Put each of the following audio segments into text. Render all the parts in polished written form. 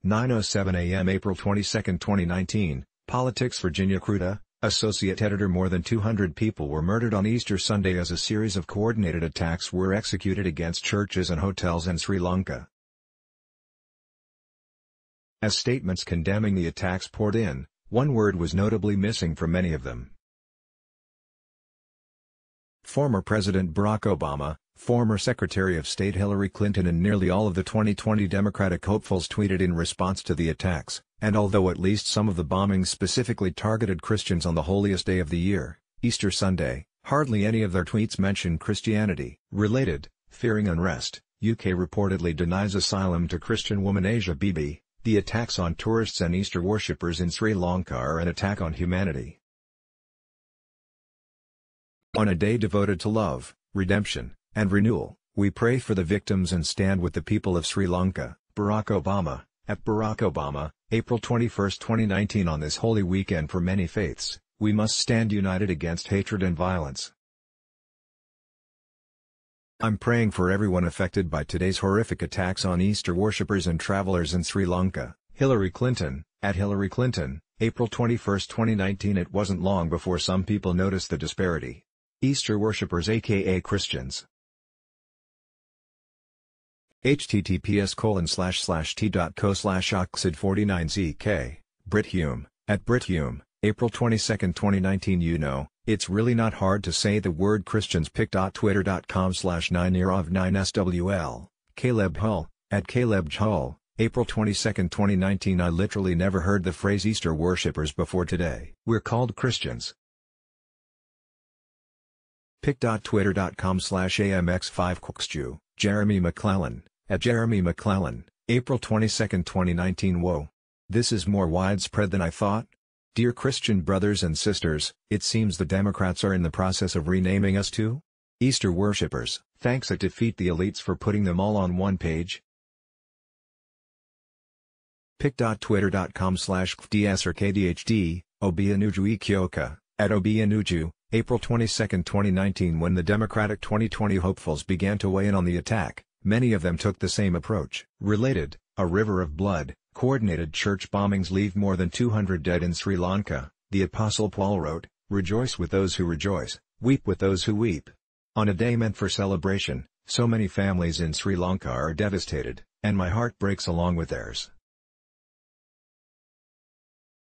9:07 a.m. April 22, 2019, Politics Virginia Kruta, Associate Editor. More than 200 people were murdered on Easter Sunday as a series of coordinated attacks were executed against churches and hotels in Sri Lanka. As statements condemning the attacks poured in, one word was notably missing from many of them. Former President Barack Obama, former Secretary of State Hillary Clinton and nearly all of the 2020 Democratic hopefuls tweeted in response to the attacks, and although at least some of the bombings specifically targeted Christians on the holiest day of the year, Easter Sunday, hardly any of their tweets mentioned Christianity. Related, fearing unrest, UK reportedly denies asylum to Christian woman Asia Bibi. The attacks on tourists and Easter worshippers in Sri Lanka are an attack on humanity. On a day devoted to love, redemption, and renewal, we pray for the victims and stand with the people of Sri Lanka. Barack Obama, at Barack Obama, April 21, 2019. On this holy weekend for many faiths, we must stand united against hatred and violence. I'm praying for everyone affected by today's horrific attacks on Easter worshippers and travelers in Sri Lanka. Hillary Clinton, at Hillary Clinton, April 21, 2019. It wasn't long before some people noticed the disparity. Easter worshippers aka Christians. https://t.co/oxid49zk, Brit Hume, at Brit Hume, April 22, 2019. You know, it's really not hard to say the word Christians. pic.twitter.com/9yearov9swl, Caleb Hull, at Caleb Hull, April 22, 2019. I literally never heard the phrase Easter worshippers before today. We're called Christians. pic.twitter.com/amx5cookstew, Jeremy McClellan, at Jeremy McClellan, April 22, 2019. Whoa. This is more widespread than I thought. Dear Christian brothers and sisters, it seems the Democrats are in the process of renaming us to Easter worshippers. Thanks at Defeat the Elites for putting them all on one page. pic.twitter.com/kdsrkdhd, Obianuju Ikyoka, at Obianuju, April 22, 2019. When the Democratic 2020 hopefuls began to weigh in on the attack, many of them took the same approach. Related, a river of blood, coordinated church bombings leave more than 200 dead in Sri Lanka. The Apostle Paul wrote, "Rejoice with those who rejoice, weep with those who weep." On a day meant for celebration, so many families in Sri Lanka are devastated, and my heart breaks along with theirs.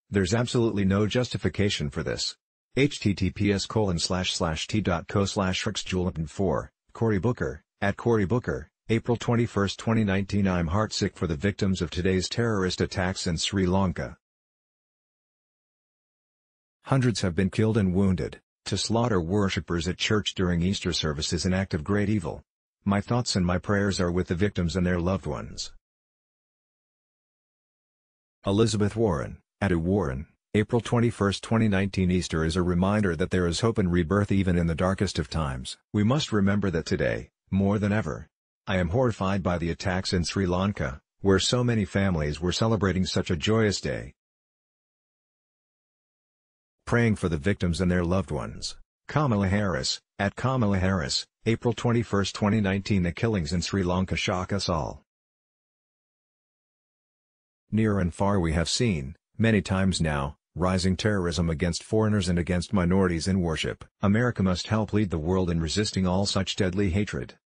There's absolutely no justification for this. https://t.co/rxjulian4, Cory Booker, at Cory Booker, April 21, 2019. I'm heartsick for the victims of today's terrorist attacks in Sri Lanka. Hundreds have been killed and wounded. To slaughter worshippers at church during Easter service is an act of great evil. My thoughts and my prayers are with the victims and their loved ones. Elizabeth Warren, at A Warren, April 21, 2019. Easter is a reminder that there is hope and rebirth even in the darkest of times. We must remember that today, more than ever. I am horrified by the attacks in Sri Lanka, where so many families were celebrating such a joyous day. Praying for the victims and their loved ones. Kamala Harris, at Kamala Harris, April 21, 2019. The killings in Sri Lanka shock us all. Near and far we have seen, many times now, rising terrorism against foreigners and against minorities in worship. America must help lead the world in resisting all such deadly hatred.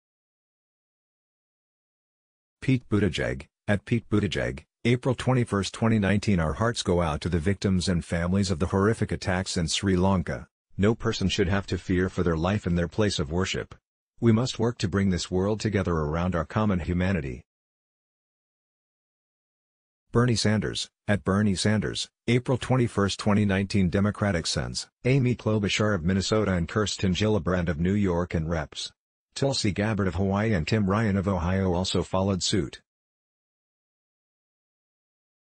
Pete Buttigieg, at Pete Buttigieg, April 21, 2019. Our hearts go out to the victims and families of the horrific attacks in Sri Lanka. No person should have to fear for their life in their place of worship. We must work to bring this world together around our common humanity. Bernie Sanders, at Bernie Sanders, April 21, 2019. Democratic Sons, Amy Klobuchar of Minnesota and Kirsten Gillibrand of New York and Reps. Tulsi Gabbard of Hawaii and Tim Ryan of Ohio also followed suit.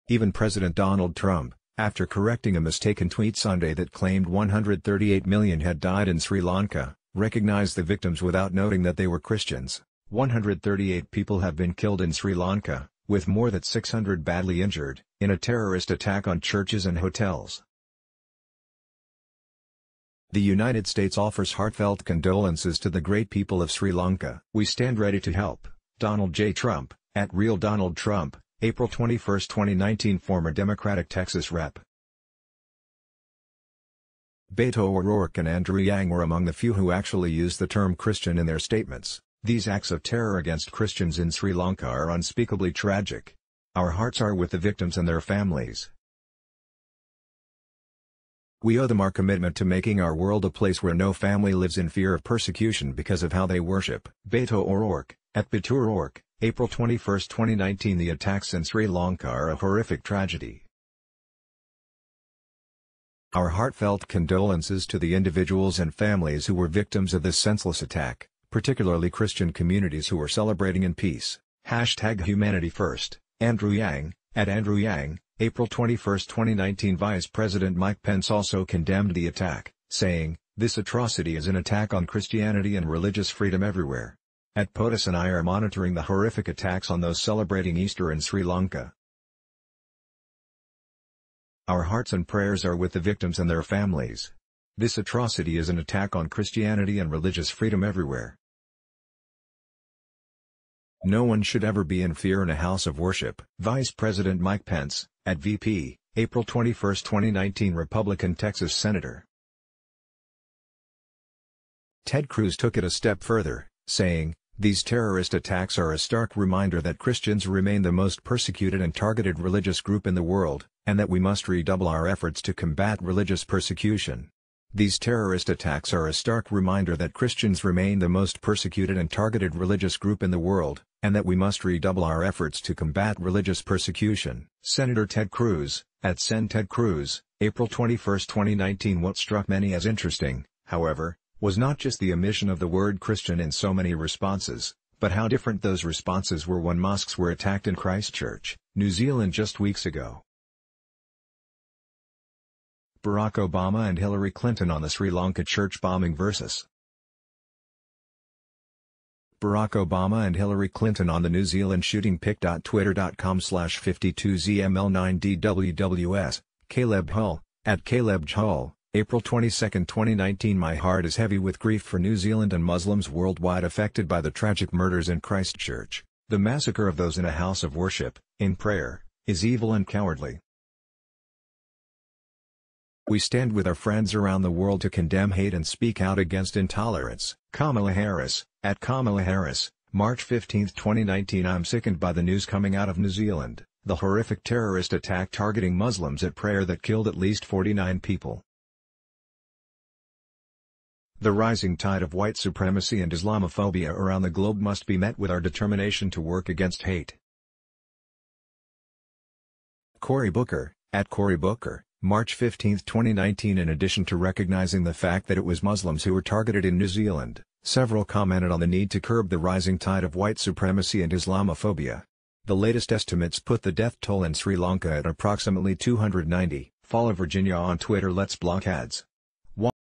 Even President Donald Trump, after correcting a mistaken tweet Sunday that claimed 138 million had died in Sri Lanka, recognized the victims without noting that they were Christians. 138 people have been killed in Sri Lanka, with more than 600 badly injured, in a terrorist attack on churches and hotels. The United States offers heartfelt condolences to the great people of Sri Lanka. We stand ready to help. Donald J. Trump, at Real Donald Trump, April 21, 2019. Former Democratic Texas Rep. Beto O'Rourke and Andrew Yang were among the few who actually used the term Christian in their statements. These acts of terror against Christians in Sri Lanka are unspeakably tragic. Our hearts are with the victims and their families. We owe them our commitment to making our world a place where no family lives in fear of persecution because of how they worship. Beto O'Rourke, at Beto O'Rourke, April 21, 2019. The attacks in Sri Lanka are a horrific tragedy. Our heartfelt condolences to the individuals and families who were victims of this senseless attack, particularly Christian communities who are celebrating in peace. #HumanityFirst, Andrew Yang, at Andrew Yang, April 21, 2019. Vice President Mike Pence also condemned the attack, saying, "This atrocity is an attack on Christianity and religious freedom everywhere." At POTUS and I are monitoring the horrific attacks on those celebrating Easter in Sri Lanka. Our hearts and prayers are with the victims and their families. This atrocity is an attack on Christianity and religious freedom everywhere. No one should ever be in fear in a house of worship. Vice President Mike Pence, at VP, April 21, 2019. Republican Texas Senator Ted Cruz took it a step further, saying, "These terrorist attacks are a stark reminder that Christians remain the most persecuted and targeted religious group in the world, and that we must redouble our efforts to combat religious persecution." These terrorist attacks are a stark reminder that Christians remain the most persecuted and targeted religious group in the world, and that we must redouble our efforts to combat religious persecution. Senator Ted Cruz, at Sen. Ted Cruz, April 21, 2019. What struck many as interesting, however, was not just the omission of the word Christian in so many responses, but how different those responses were when mosques were attacked in Christchurch, New Zealand just weeks ago. Barack Obama and Hillary Clinton on the Sri Lanka church bombing versus Barack Obama and Hillary Clinton on the New Zealand shooting. pic.twitter.com/52ZML9DWWS, Caleb Hull, at Caleb Hull, April 22, 2019. My heart is heavy with grief for New Zealand and Muslims worldwide affected by the tragic murders in Christchurch. The massacre of those in a house of worship, in prayer, is evil and cowardly. We stand with our friends around the world to condemn hate and speak out against intolerance. Kamala Harris, at Kamala Harris, March 15, 2019. I'm sickened by the news coming out of New Zealand, the horrific terrorist attack targeting Muslims at prayer that killed at least 49 people. The rising tide of white supremacy and Islamophobia around the globe must be met with our determination to work against hate. Cory Booker, at Cory Booker, March 15, 2019. In addition to recognizing the fact that it was Muslims who were targeted in New Zealand, several commented on the need to curb the rising tide of white supremacy and Islamophobia. The latest estimates put the death toll in Sri Lanka at approximately 290. Follow Virginia on Twitter. Let's block ads.